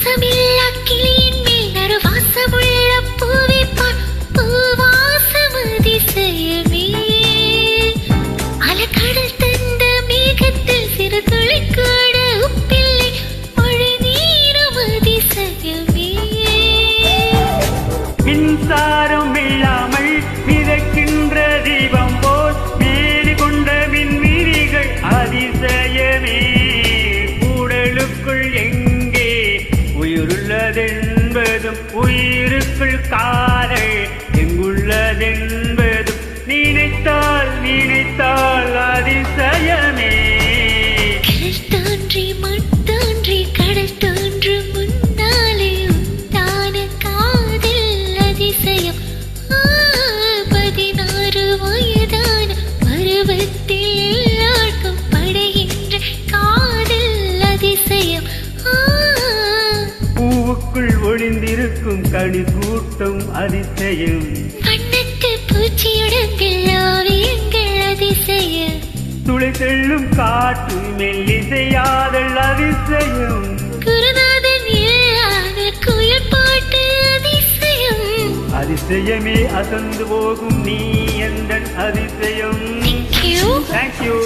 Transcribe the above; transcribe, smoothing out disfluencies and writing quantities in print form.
பாசமில்லா கிளியின் மேல் நறுவாசமுள்ள பூவிப்பான் பூவாசம் அதிசயமே. அலக்கடல் தந்த மேகத்தில் சிறு துளி கூட உப்பில்லை மழை நீரும் அதிசயமே. மின்சாரம் இல்லாமல் மிதக்கின்ற தீபம் போல் மேடு கொண்ட மின்விரிகள் அதிசயமே. உடலுக்குள் எங்கே உயிருள்ளதென்பதும் உயிருக்குள் காதல் எங்குள்ளதென்பதும் நினைத்தால் நினைத்தால் அதிசயமே. கடல் தோன்றி மண் தோன்றி கடல் தோன்றும் முன்னாலே உண்டான காதல் அதிசயம். 16 வயதான பருவத்தில் எல்லாருக்கும் படைகின்ற காதல் அதிசயம். பூவுக்குள் ஒளிந்திருக்கும் கனி கூட்டம் அதிசயம். வண்ணத்து பூச்சியுடம்பில் ஓவியங்கள் அதிசயம். துளை செல்லும் காற்று மெல்லிசையாதல் அதிசயம். குருநாதன் இல்லாத குயில் பாட்டு அதிசயம். அதிசயமே அசந்து போகும் நீ எந்தன் அதிசயம். Thank you. Thank you.